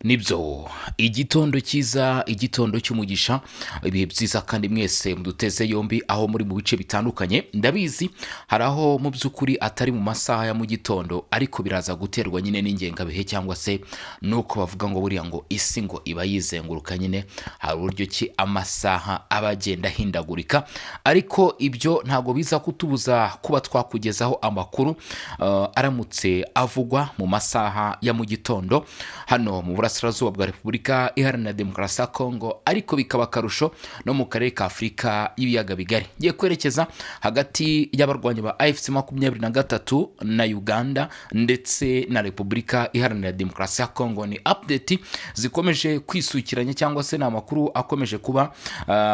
Nibyo igitondo cyiza, igitondo cy'umugisha, ibihe byiza kandi mwese muduteze yombi aho muri mu bice bitandukanye. Ndabizi hari aho mu by'ukuri atari mu masaha ya mu gitondo, ariko biraza guterwa nyine n'ingengabihe cyangwa se nuko bavuga ngo buriya ngo isi ngo iba yizenguruka nyine, hari uburyo ki amasaha aba agenda ahindagurika, ariko ibyo ntabwo biza kutubuza kuba twakugezaho amakuru aramutse avugwa mu masaha ya mu gitondo hano mu burasirazuba bwa Repubulika Iharanira Demokarasi ya Kongo, ariko bikaba akarusho no mu karere ka Afurika y'ibiyaga bigari. Ngiye kwerekeza hagati y'abarwanyi ba AFC 23 na Uganda ndetse na Repubulika Iharanira Demokarasi ya Kongo. Ni update zikomeje kwisukiranya cyangwa se n'amakuru akomeje kuba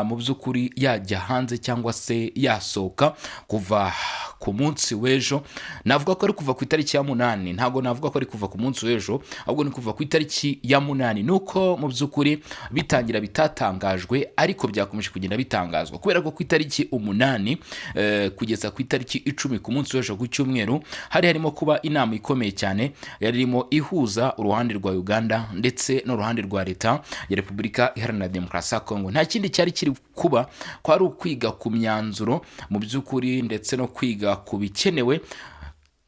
mu by'ukuri yajya hanze cyangwa se yasohoka kuva ku munsi w'ejo. Navuga ko ari kuva ku itariki ya 8, ntabwo navuga ko ari kuva ku munsi w'ejo, ahubwo ni kuva ku itariki ya 8. Nuko mu by'ukuri bitangira bitatangajwe, ariko byakomeje kugenda bitangazwa kubera ko ku itariki 8 kugeza ku itariki 10 ku munsi w'ejo ku cyumweru hari harimo kuba inama ikomeye cyane yari irimo ihuza uruhande rwa Uganda ndetse n'uruhande rwa leta ya Repubulika Iharanira Demokarasi ya Kongo. Nta kindi cyari kiri kuba ko ari ukwiga ku myanzuro mu by'ukuri ndetse no kwiga ku bikenewe.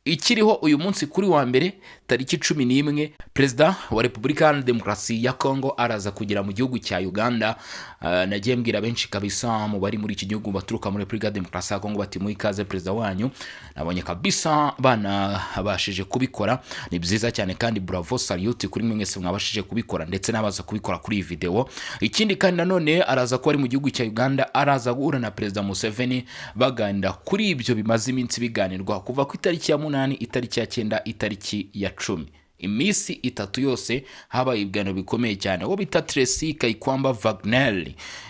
Ikiriho uyu munsi kuri wa mbere tariki 11, Perezida wa Repubulika Iharanira Demokarasi ya Kongo araza kugera mu gihugu cya Uganda. Nagiye mbwira benshi kabisa mu bari muri iki gihugu baturuka muri Repubulika Demokarasi ya Kongo bati mu ikaze perezida wanyu. Nabonye kabisa bana abashije kubikora, ni byiza cyane kandi bravo salute kuri mwese mwabashije kubikora ndetse n'abaza kubikora kuri iyi video. Ikindi kandi nanone araza ko ari mu gihugu cya Uganda, araza guhura na Perezida Museveni baganira kuri ibyo bimaze iminsi biganirwa kuva ku itariki ya 8, itariki ya 9, itariki ya 10. Imisi itatu yose habaye ibiganiro bikomeye cyane. Uwo bita Tracy Kaikwamba Wagner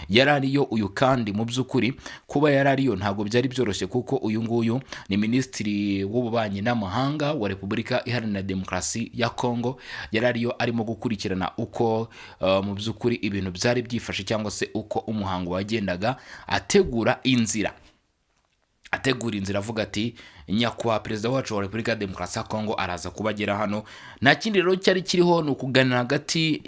yarariyo, uyu kandi mu by'ukuri kuba yarariyo ntabwo byari byoroshye kuko uyu nguyu ni Minisitiri w'ububanyi n'amahanga wa Repubulika Iharanira Demokarasi ya Kongo. Yarariyo arimo gukurikirana uko mu by'ukuri ibintu byari byifashe cyangwa se uko umuhango wagendaga, ategura inzira avuga ati nyakwa perezida wacu wa Repubulika Demokarasi ya Kongo araza kubagera hano. Nta kindi rero cyari kiriho ni ukuganira hagati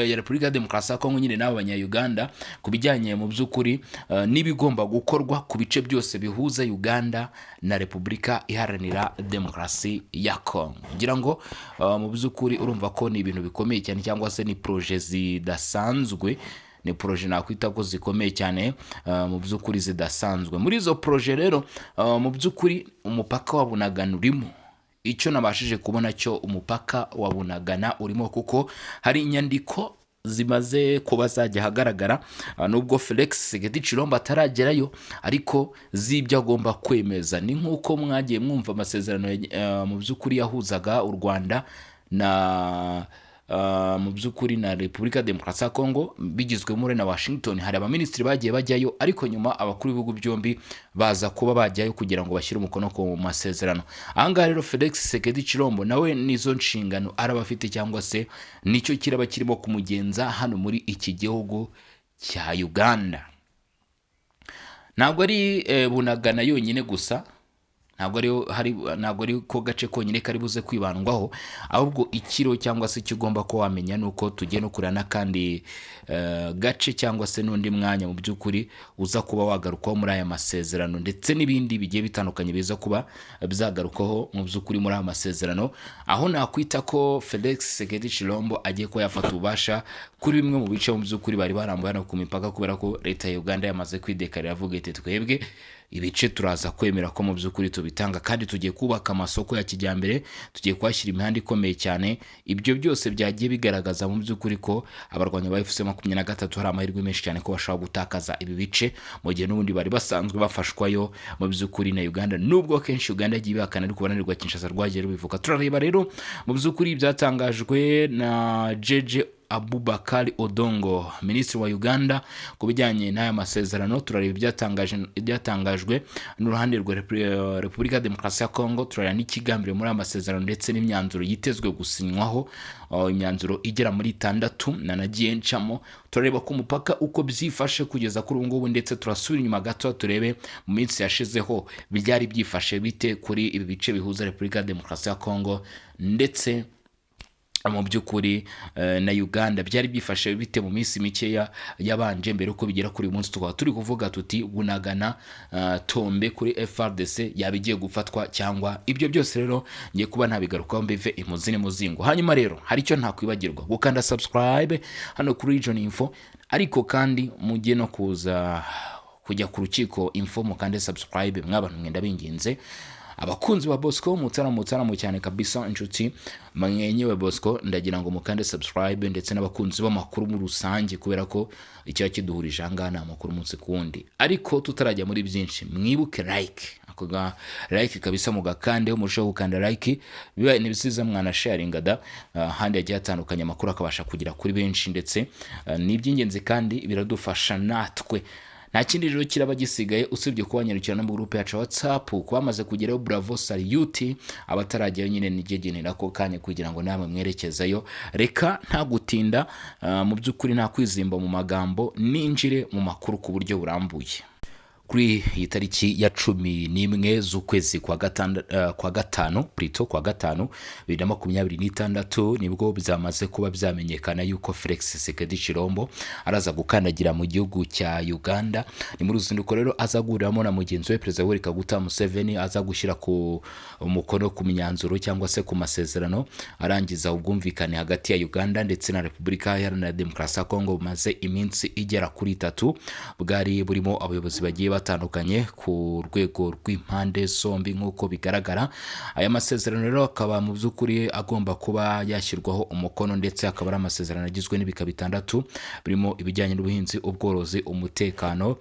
ya Repubulika Demokarasi ya Kongo nyine n'abanya-Uganda ku bijyanye mu by'ukuri n'ibigomba gukorwa ku bice byose bihuza Uganda na Repubulika Iharanira Demokarasi ya Kongo. Ngira ngo mu by'ukuri urumva ko ni ibintu bikomeye cyane cyangwa se ni projet zidasanzwe, ni projet nakwita ko zikomeye cyane mu by'ukuri zidasanzwe. Muri izo projet rero mu by'ukuri umupaka wa Bunagana urimo. Icyo nabashije kubona cyo umupaka wa Bunagana urimo kuko hari inyandiko zimaze kuba zajya hagaragara, nubwo Felix Tshisekedi Tshilombo ataragerayo, ariko zibyo agomba kwemeza. Ni nk'uko mwagiye mwumva amasezerano mu by'ukuri yahuzaga u Rwanda na mu by'ukuri na Repubulika Demokarasi ya Kongo bigizwe na Washington. Hari abaminisitiri bagiye bajyayo, ariko nyuma abakuru b'ibihugu byombi baza kuba bajyayo kugira ngo bashyire umukono ku masezerano. Ahangaha rero Felix Tshisekedi Tshilombo nawe nizo nshingano araba afite cyangwa se nicyo kiraba kirimo kumugenza hano muri iki gihugu cya Uganda. Ntabwo ari Bunagana yonyine gusa, ntabwo ari ko gace konyine kari buze kwibandwaho, ahubwo ikiro cyangwa se kigomba ko wamenya nuko tugiye no kurana kandi gace cyangwa se n'undi mwanya mu by'ukuri uza kuba wagarukaho muri aya masezerano ndetse n'ibindi bigiye bitandukanye biza kuba byagarukaho mu by'ukuri muri aya masezerano, aho nakwita ko Felix Tshisekedi Tshilombo agiye ko yafata ububasha kuri bimwe mu bice mu by'ukuri bari barambuye hano ku mipaka, kubera ko leta ya Uganda yamaze kwidekarira avuga iti twebwe ibice turaza kwemera ko mu by'ukuri tubitanga kandi tugiye kubaka amasoko ya kijyambere, tugiye kwashyira imihanda ikomeye cyane. Ibyo byose byagiye bigaragaza mu by'ukuri ko abarwanya ba AFC 23 hari amahirwe menshi cyane ko bashobora gutakaza ibi bice, mu gihe n'ubundi bari basanzwe bafashwayo mu by'ukuri na Uganda, nubwo kenshi Uganda yagiye ibihakana ariko bananirwa Kinshasa rwagiye rubivuga. Turareba rero mu by'ukuri byatangajwe na Jeje Abubakar Odongo, Minisitiri wa Uganda, ku bijyanye n'aya masezerano. Turareba ibyatangajwe n'uruhande rwa Repubulika Demokarasi ya Kongo, turareba n'ikigambire muri aya masezerano ndetse n'imyanzuro yitezwe gusinywaho, imyanzuro igera muri 6 nagiye ncamo. Turareba ku mupaka uko byifashe kugeza kuri ubu ngubu, ndetse turasubira inyuma gato turebe mu minsi yashizeho byari byifashe bite kuri ibi bice bihuza Repubulika Demokarasi ya Kongo ndetse mu by'ukuri na Uganda byari byifashe bite mu minsi mikeya yabanje mbere uko bigera kuri uyu munsi. Tukaba turi kuvuga tuti Bunagana Tombe kuri FRDC yabigiye gufatwa cyangwa ibyo byose rero ngiye kuba ntabigarukaho mbive imuzini muzingo. Hanyuma rero hari icyo ntakwibagirwa gukanda subscribe hano kuri Region Info, ariko kandi mujye no kujya ku rukiko info mukande subscribe mwabantu mwenda binginze. Abakunzi ba Bosco mutaramo cyane kabisa inshuti mwenyewe Bosco, ndagira ngo mukande subscribe ndetse n'abakunzi b'amakuru muri rusange, kubera ko icyo kiduhurije angana amakuru umunsi kundi. Ariko tutarajya muri byinshi, mwibuke like kabisa mugakande, umurushaho gukanda like, bibaye nibisiza mwana sharinga da handi yagiye atandukanye amakuru akabasha kugira kuri benshi, ndetse n'iby'ingenzi kandi biradufasha natwe. Nta kindi rero kiraba gisigaye usibye kubanyarukira no mu groupe yacu WhatsApp, kwamaze kugeraho bravo salute, abatarajyayo nyine nigegenera ko kanye kugira ngo namwe mwerekezayo. Reka nta gutinda, mu by'ukuri nta kwizimba mu magambo, ninjire mu makuru ku buryo burambuye. Kuri iyi tariki ya 11 z'ukwezi kwa gatanu 2026 nibwo byamaze kuba byamenyekana yuko Felix Tshisekedi Tshilombo araza gukandagira mu gihugu cya Uganda. Ni muri ruzinduko rero azaguriramo na mugenzi we Perezida Yoweri Kaguta Museveni, aza gushyira ku umukono ku myanzuro cyangwa se ku masezerano arangiza ubwumvikane hagati ya Uganda ndetse na Repubulika Iharanira Demokarasi ya Kongo bumaze iminsi igera kuri 3, bwari burimo abayobozi bagiye batandukanye ku rwego rw'impande zombi. Nk'uko bigaragara, aya masezerano rero akaba mu by'ukuri agomba kuba yashyirwaho umukono, ndetse akaba ari amasezerano agizwe n'ibika 6 birimo ibijyanye n'ubuhinzi, ubworozi, umutekano,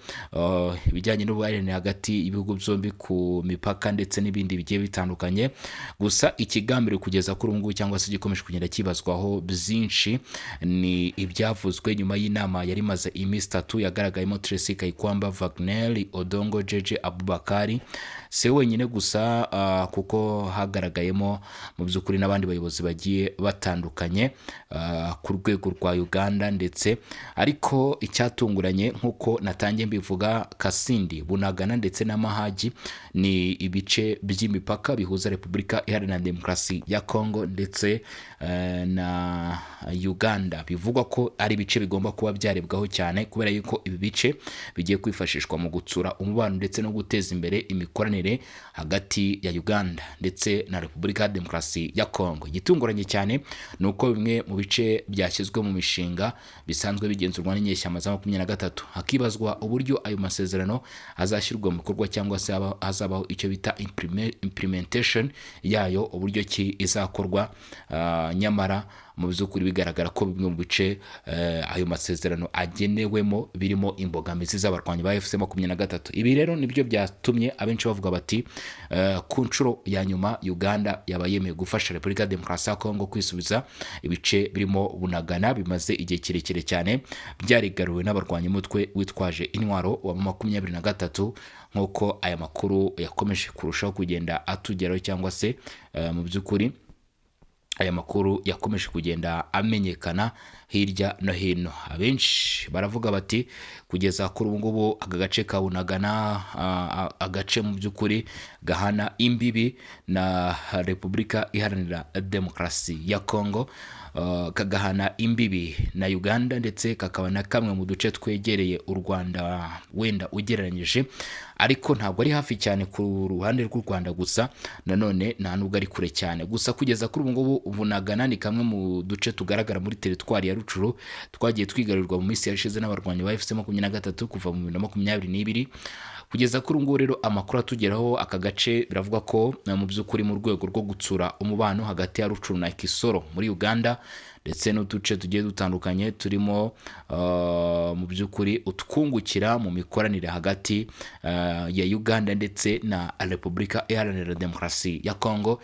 ibijyanye n'ubuhahirane hagati y'ibihugu byombi ku mipaka, ndetse n'ibindi bigiye bitandukanye. Gusa ikigambiro kugeza kuri ubu cyangwa se gikomeje kugenda kibazwaho byinshi ni ibyavuzwe nyuma y'inama yari maze iminsi 3 yagaragayemo Tracy Kayikwamba Wagner, Odongo Jeje Abubakari se wenyine gusa, kuko hagaragayemo mu by'ukuri n'abandi bayobozi bagiye batandukanye ku rwego rwa Uganda. Ndetse ariko icyatunguranye nk'uko natangiye mbivuga, Kasindi, Bunagana ndetse na Mahagi ni ibice by'imipaka bihuza Repubulika Iharanira Demokarasi ya Kongo ndetse na Uganda. Bivugwa ko ari ibice bigomba kuba byarebwaho cyane, kubera yuko ibi bice bigiye kwifashishwa mu gutsura umubano ndetse no guteza imbere imikoranire hagati ya Uganda ndetse na Repubulika ya Demokarasi ya Kongo. Igitunguranye cyane nuko bimwe mu bice byashyizwe mu mishinga bisanzwe bigenzurwa n'inyeshyamba za 23, hakibazwa uburyo ayo masezerano azashyirwa mu bikorwa cyangwa se hazabaho icyo bita implementation yayo, uburyo ki izakorwa. Nyamara mu by'ukuri bigaragara ko bimwe mu bice ayo masezerano agenewemo birimo imbogamizi z'abarwanyi ba FC23. Ibi rero nibyo byatumye abenshi bavuga bati ku nshuro ya nyuma Uganda yabayemeye gufasha Repubulika ya Demokarasi ya Kongo kwisubiza ibice birimo Bunagana bimaze igihe kirekire cyane byarigaruwe n'abarwanyi mutwe witwaje intwaro wa 23, nk'uko aya makuru yakomeje kurushaho kugenda atugeraho, cyangwa se mu by'ukuri aya makuru yakomeje kugenda amenyekana hirya no hino. Abenshi baravuga bati kugeza kuri ubu ngubu aka gace ka Bunagana, agace mu by'ukuri gahana imbibi na Repubulika Iharanira Demokarasi ya Kongo, kagahana imbibi na Uganda, ndetse kakaba na kamwe mu duce twegereye u Rwanda wenda ugereranyije, ariko ntabwo ari hafi cyane ku ruhande rw'u Rwanda gusa, nanone nta nubwo ari kure cyane. Gusa kugeza kuri ubu ngubu Bunagana ni kamwe mu duce tugaragara muri teritwari ya Rucuru twagiye twigarurirwa mu minsi yashize n'abarwanyi ba FC23 kuva mu 2022. Kugeza kuri ubu rero amakuru atugeraho, aka gace biravuga ko mu by'ukuri mu rwego rwo gutsura umubano hagati ya Rucuru na Kisoro muri Uganda, ndetse n'uduce tugiye dutandukanye turimo mu by'ukuri utwungukira mu mikoranire hagati ya Uganda ndetse na Repubulika Iharanira Demokarasi ya Kongo.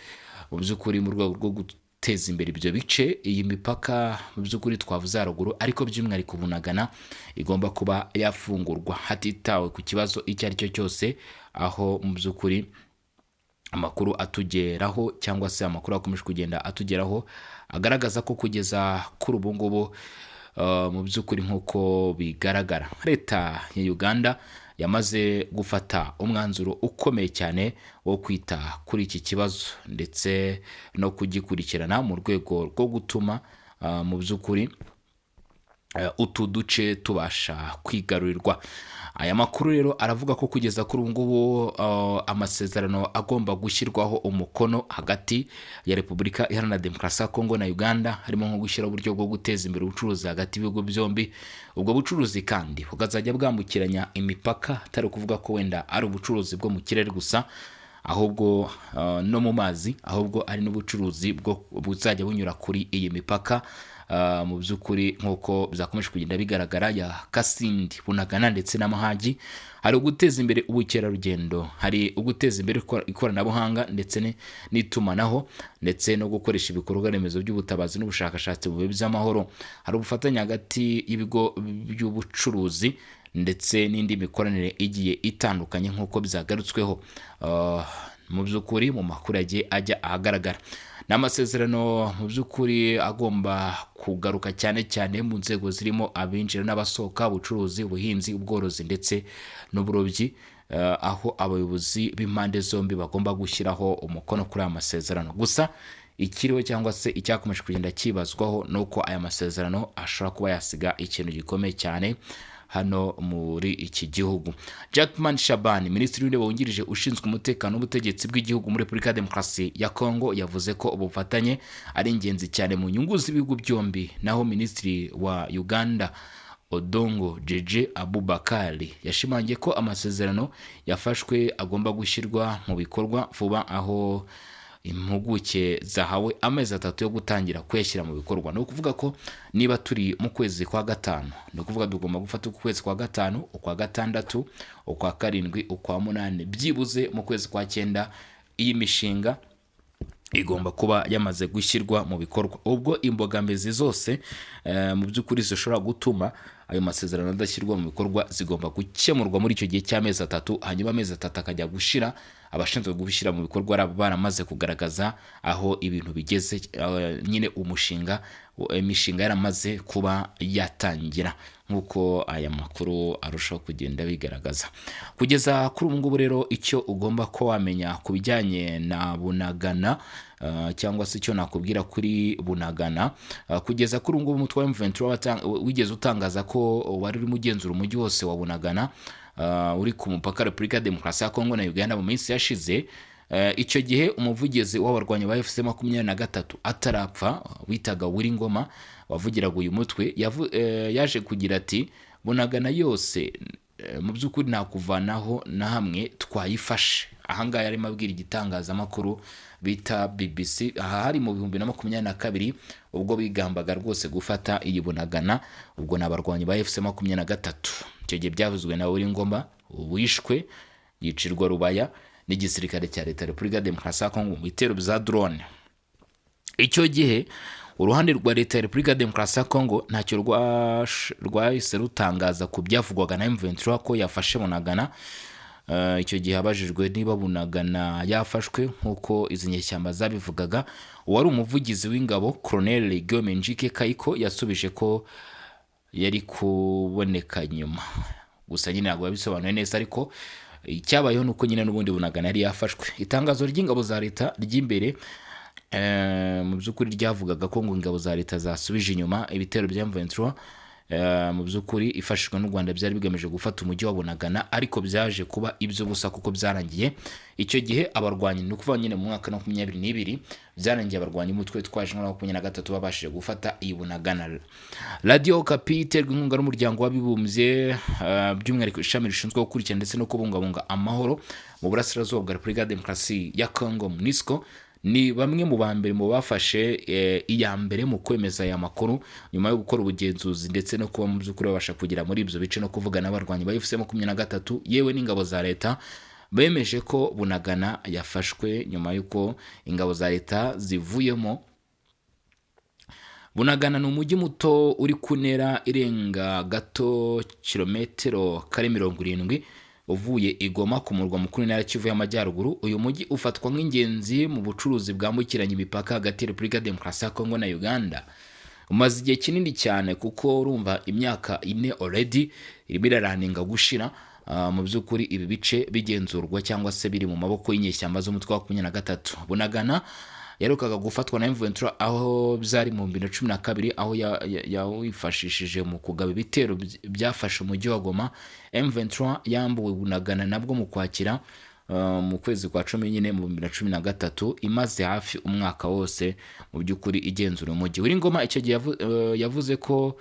Mu by'ukuri mu rwego rwo guteza imbere ibyo bice, iyi mipaka mu by'ukuri twavuze haruguru, ariko by'umwihariko Bunagana igomba kuba yafungurwa hatitawe ku kibazo icyo ari cyo cyose, aho mu by'ukuri amakuru atugeraho cyangwa se amakuru akomeje kugenda atugeraho agaragaza ko kugeza kuri ubu ngubu mu by'ukuri nk'uko bigaragara, leta ya Uganda yamaze gufata umwanzuro ukomeye cyane wo kwita kuri iki kibazo ndetse no kugikurikirana mu rwego rwo gutuma mu by'ukuri utu duce tubasha kwigarurirwa. Aya makuru rero aravuga ko kugeza kuri ubu ngubu amasezerano agomba gushyirwaho umukono hagati ya Repubulika Iharanira Demokarasi ya Kongo na Uganda, harimo nko gushyira uburyo bwo guteza imbere ubucuruzi hagati y'ibihugu byombi. Ubwo bucuruzi kandi bukazajya bwambukiranya imipaka, atari kuvuga ko wenda ari ubucuruzi bwo mu kirere gusa, ahubwo no mu mazi, ahubwo ari n'ubucuruzi bwo buzajya bunyura kuri iyi mipaka. Mu by'ukuri nk'uko byakomeje kugenda bigaragara ya Kasindi, Bunagana ndetse n'Amahagi. Hari uguteza imbere ubukerarugendo, hari uguteza imbere ikoranabuhanga ndetse n'itumanaho, ndetse no gukoresha ibikorwa remezo by'ubutabazi n'ubushakashatsi mu bihe by'amahoro. Hari ubufatanye hagati y'ibigo by'ubucuruzi ndetse n'indi mikoranire igiye itandukanye nk'uko byagarutsweho mu by'ukuri mu makuru yagiye ajya ahagaragara. N'amasezerano mu by'ukuri agomba kugaruka cyane cyane mu nzego zirimo abinjira n'abasohoka, ubucuruzi, ubuhinzi, ubworozi ndetse n'uburobyi, aho abayobozi b'impande zombi bagomba gushyiraho umukono kuri aya masezerano. Gusa ikiriho cyangwa se icyakomeje kugenda kibazwaho nuko aya masezerano ashobora kuba yasiga ikintu gikomeye cyane hano muri iki gihugu. Jackman Shabani, minisitiri w'intebe wungirije ushinzwe umutekano n'ubutegetsi bw'igihugu muri Repubulika ya Demokarasi ya Kongo, yavuze ko ubufatanye ari ingenzi cyane mu nyungu z'ibihugu byombi. Naho minisitiri wa Uganda Odongo Jeje Abubakari yashimangiye ko amasezerano yafashwe agomba gushyirwa mu bikorwa vuba, aho impuguke zahawe amezi 3 yo gutangira kuyashyira mu bikorwa. Ni ukuvuga ko niba turi mu kwezi kwa gatanu, ni ukuvuga tugomba gufata ukwezi kwa gatanu, ukwa gatandatu, ukwa karindwi, ukwa munane, byibuze mu kwezi kwa 9 iyi mishinga igomba kuba yamaze gushyirwa mu bikorwa. Ubwo imbogamizi zose mu by'ukuri zishobora gutuma ayo masezerano adashyirwa mu bikorwa zigomba gukemurwa muri icyo gihe cy'amezi 3, hanyuma amezi 3 akajya gushira abashinzwe gubishyira mu bikorwa baramaze kugaragaza aho ibintu bigeze, nyine imishinga yaramaze kuba yatangira, nk'uko aya makuru arushaho kugenda bigaragaza. Kugeza kuri ubu ngubu rero icyo ugomba ko wamenya ku bijyanye na Bunagana, cyangwa se icyo nakubwira kuri Bunagana, kugeza kuri ubu ngubu umutwe wa M23 wigeze utangaza ko wari urimo ugenzura umujyi wose wa Bunagana uri ku mupaka Repubulika ya Demokarasi ya Kongo na Uganda mu minsi yashize. Icyo gihe umuvugizi w'abarwanyi ba FC23 atarapfa witaga Willy Ngoma wavugiraga uyu mutwe yaje kugira ati Bunagana yose mu by'ukuri nakuvanaho na hamwe twayifashe. Ahangaha yarimo abwira igitangazamakuru bita BBC, aha hari mu 2022 ubwo bigambaga rwose gufata iyi Bunagana. Ubwo n'abarwanyi ba FC23 icyo gihe byavuzwe na Willy Ngoma wishwe yicirwa Rubaya n'igisirikare cya leta Repubulika ya Demokarasi ya Kongo mu bitero bya drone. Icyo gihe uruhande rwa leta ya Repubulika ya Demokarasi ya Kongo ntacyo rwahise rutangaza ku byavugwaga na M23 ko yafashe Bunagana. Icyo gihe abajijwe niba Bunagana yafashwe nk'uko izi nyeshyamba zabivugaga, uwari umuvugizi w'ingabo Colonel Guillaume Njike Kayiko yasubije ko yari kuboneka nyuma. Gusa nyine ntabwo yabisobanuye neza, ariko icyabayeho nuko nyine n'ubundi Bunagana yari yafashwe. Itangazo ry'ingabo za leta ry'imbere mu by'ukuri ryavugaga ko ngo ingabo za leta zasubije inyuma ibitero bya M23 mu by'ukuri ifashishwa n'u Rwanda byari bigamije gufata umujyi wa Bunagana, ariko byaje kuba ibyo busa kuko byarangiye. Icyo gihe abarwanyi ni ukuvuga nyine mu mwaka 2022 byarangiye abarwanyi umutwe twaje na 2023 babashije gufata iyi Bunagana. Radio Okapi iterwa inkunga n'umuryango w'abibumbye by'umwihariko ishami rishinzwe gukurikirana ndetse no kubungabunga amahoro mu burasirazuba bwa Repubulika ya Demokarasi ya Kongo MONUSCO, ni bamwe mu bambere mu bafashe iya mbere mu kwemeza aya makuru nyuma yo gukora ubugenzuzi ndetse no kuba mu by'ukuri babasha kugira muri ibyo bice no kuvuga n'abarwanyi ba FC23 yewe n'ingabo za leta bemeje ko Bunagana yafashwe nyuma y'uko ingabo za leta zivuyemo. Bunagana ni umujyi muto uri kunera irenga gato kilometero kare 70 uvuye Igoma ku murwa mukuru n'intara Kivu y'Amajyaruguru. Uyu mujyi ufatwa nk'ingenzi mu bucuruzi bwambukiranya imipaka hagati ya Repubulika ya Demokarasi ya Kongo na Uganda. Umaze igihe kinini cyane kuko urumva imyaka 4 already irimo iraninga gushira mu by'ukuri ibi bice bigenzurwa cyangwa se biri mu maboko y'inyeshyamba z'umutwe wa 23. Bunagana yarukaga gufatwa na M23 aho byari mu 2012 aho yawifashishije mu kugaba ibitero byafashe umujyi wa Goma. M23 yambuwe Bunagana nabwo mu kwakira mu kwezi kwa 10 nyine mu 2013, imaze hafi umwaka wose mu by'ukuri igenzura umujyi. Ngoma icyo gihe yavuze ko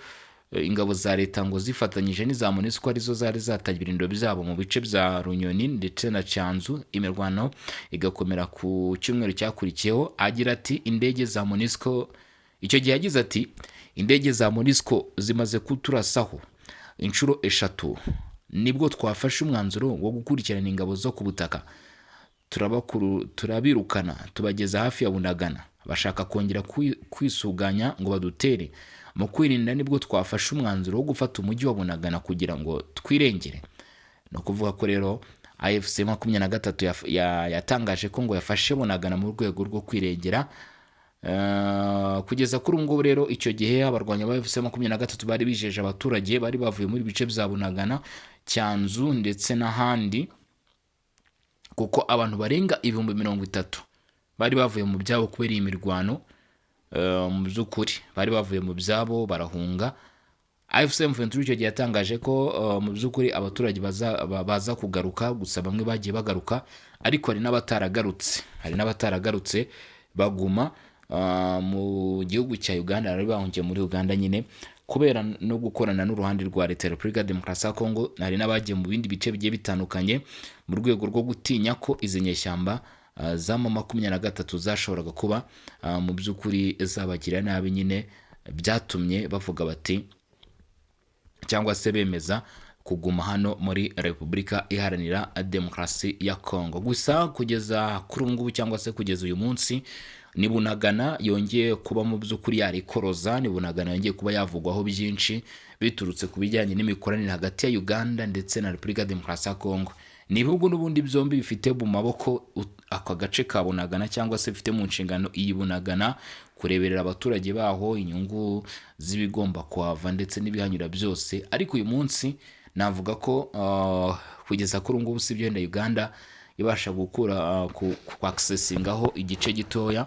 ingabo za leta ngo zifatanyije n'iza MONUSCO arizo zari zataye ibirindiro byabo mu bice bya Runyoni ndetse na Cyanzu. Imirwano igakomera ku cyumweru cyakurikiyeho. Agira ati indege za MONUSCO, icyo gihe yagize ati indege za MONUSCO zimaze kuturasaho inshuro 3, nibwo twafashe umwanzuro wo gukurikirana ingabo zo ku butaka, turabirukana tubageza hafi ya Bunagana. Bashaka kongera kwisuganya ngo badutere. Mu kwirinda nibwo twafashe umwanzuro wo gufata umujyi wa Bunagana kugira ngo twirengere. No kuvuga ko rero AFC 23 yatangaje ko ngo yafashe Bunagana mu rwego rwo kwirengera. Kugeza kuri ngo rero icyo gihe abarwanya ba AFC 23 bari bijeje abaturage bari bavuye muri bice bya Bunagana, Cyanzu ndetse n'ahandi, kuko abantu barenga 30,000 bari bavuye mu byabo kubera imirwano. Mu by'ukuri bari bavuye mu byabo barahunga. AFC 23 icyo gihe yatangaje ko mu by'ukuri abaturage baza kugaruka, gusa bamwe bagiye bagaruka ariko hari n'abataragarutse baguma mu gihugu cya Uganda. Bari bahungiye muri Uganda nyine kubera no gukorana n'uruhande rwa leta ya Repubulika Demokarasi ya Kongo. Hari n'abagiye mu bindi bice bigiye bitandukanye mu rwego rwo gutinya ko izi nyeshyamba za 23 zashoboraga kuba mu by'ukuri zabagira nabi. Nyine byatumye bavuga bati cyangwa se bemeza kuguma hano muri Repubulika Iharanira Demokarasi ya Kongo. Gusa kugeza kuri ngubu cyangwa se kugeza uyu munsi ni Bunagana yongeye kuba mu by'ukuri yarikoroza. Ni Bunagana yongeye kuba yavugwaho byinshi biturutse ku bijyanye n'imikoranire hagati ya Uganda ndetse na Repubulika Demokarasi ya Kongo. Ni ibihugu n'ubundi byombi bifite mu maboko aka gace ka Bunagana cyangwa se bifite mu nshingano iyi Bunagana kureberera abaturage baho inyungu z'ibigomba kuhava ndetse n'ibihanyura byose. Ariko uyu munsi navuga ko kugeza kuri ngubu si byenda Uganda ibasha gukura ku accessingaho igice gitoya,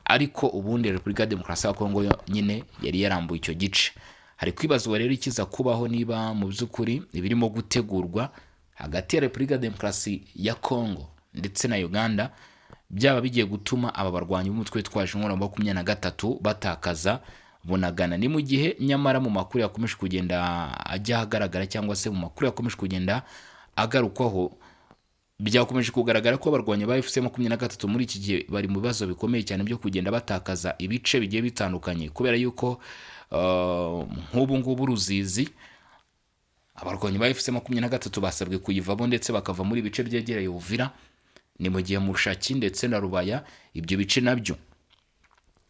ariko ubundi Repubulika Demokarasi ya Kongo nyine yari yarambuye icyo gice. Hari kwibazwa rero ikiza kubaho niba mu by'ukuri ibirimo gutegurwa hagati ya Repubulika Demokarasi ya Kongo ndetse na Uganda byaba bigiye gutuma aba barwanyi b'umutwe twaje nkora 23 batakaza Bunagana. Ni mu gihe nyamara mu makuru yakomeje kugenda ajya hagaragara cyangwa se mu makuru yakomeje kugenda agarukwaho, byakomeje kugaragara ko abarwanya ba AFC 23 muri iki gihe bari mu bibazo bikomeye cyane byo kugenda batakaza ibice bigiye bitandukanye, kubera yuko nk'ubu ngubu Ruzizi abarwanyi ba AFC 23 basabwe kuyivamo ndetse bakava muri bice byegereye Uvira. Ni mu gihe Mushaki ndetse na Rubaya ibyo bice nabyo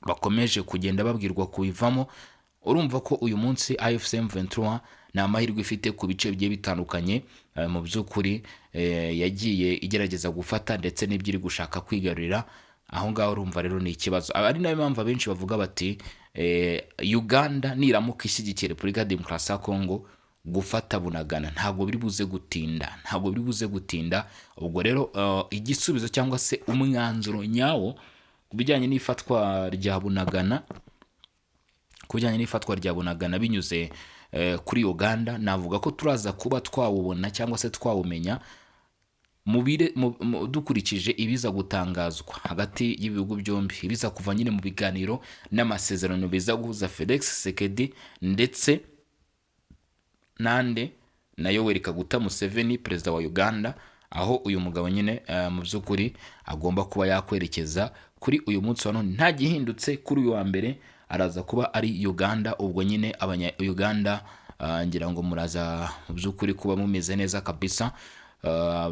bakomeje kugenda babwirwa kuyivamo. Urumva ko uyu munsi AFC 23 na amahirwe ifite ku bice bigiye bitandukanye mu by'ukuri yagiye igerageza gufata ndetse n'ibyiri gushaka kwigarurira aho ngaho. Urumva rero ni ikibazo, ari nayo mpamvu benshi bavuga bati Uganda niramuka ishyigikira Repubulika Demokarasi ya Kongo gufata Bunagana ntabwo biri buze gutinda. Ubwo rero igisubizo cyangwa se umwanzuro nyawo kubijyanye n'ifatwa rya Bunagana binyuze kuri Uganda, navuga ko turaza kuba twawubona cyangwa se twawumenya dukurikije ibiza gutangazwa hagati y'ibihugu byombi, ibiza kuva nyine mu biganiro n'amasezerano biza guhuza Felix Tshisekedi ndetse nande na Yoweri Kaguta Museveni, perezida wa Uganda, aho uyu mugabo nyine mu by'ukuri agomba kuba yakwerekeza kuri uyu munsi wa none. Nta gihindutse kuri uyu wa mbere araza kuba ari Uganda. Ubwo nyine abanya Uganda ngira ngo muraza mu by'ukuri kuba mumeze neza kabisa,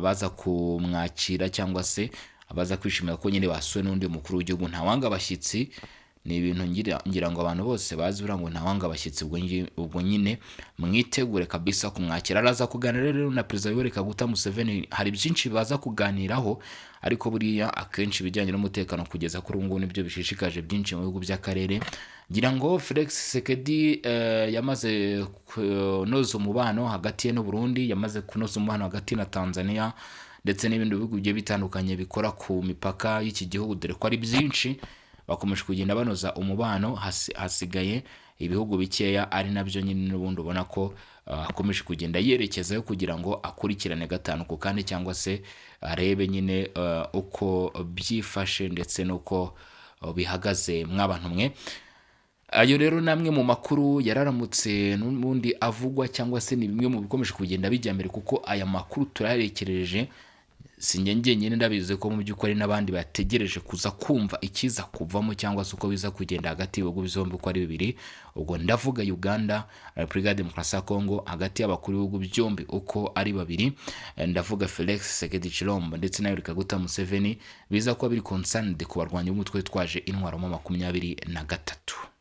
baza kumwakira cyangwa se abaza kwishimira ko nyine basuwe n'undi mukuru w'igihugu. Ntawanga abashyitsi ni ibintu ngira ngo abantu bose bazi buriya ngo ntawanga abashyitsi, ubwo nyine mwitegure kabisa kumwakira. Araza kuganira rero na Perezida Yoweri Kaguta Museveni, hari byinshi baza kuganiraho, ariko buriya akenshi ibijyanye n'umutekano kugeza kuri ubu ngubu nibyo bishishikaje byinshi mu bihugu by'akarere. Ngira ngo Felix Tshisekedi yamaze kunoza umubano hagati ye n'u Burundi, yamaze kunoza umubano hagati na Tanzania ndetse n'ibindi bihugu bigiye bitandukanye bikora ku mipaka y'iki gihugu, dore ko ari byinshi bakomeje kugenda banoza umubano. Hasigaye ibihugu bikeya ari nabyo nyine n'ubundi ubona ko akomeje kugenda yerekezayo kugira ngo akurikirane gatanu ku kandi, cyangwa se arebe nyine uko byifashe ndetse n'uko bihagaze mw'abantu mwe. Ayo rero namwe mu makuru yararamutse n'ubundi avugwa, cyangwa se ni bimwe mu bikomeje kugenda bijya mbere, kuko aya makuru turayarekereje. Sinjye njyenyine ndabizi ko mu by'ukuri n'abandi bategereje kuza kumva ikiza kuvamo, cyangwa se uko biza kugenda hagati y'ibihugu byombi uko ari bibiri. Ubwo ndavuga Uganda, Repubulika ya Demokarasi ya Kongo, hagati y'abakuru b'ibihugu byombi uko ari babiri. Ndavuga Felix Tshisekedi Tshilombo ndetse na Yoweri Kaguta Museveni, biza kuba biri concerned ku barwanyi b'umutwe twaje intwaro mu 23.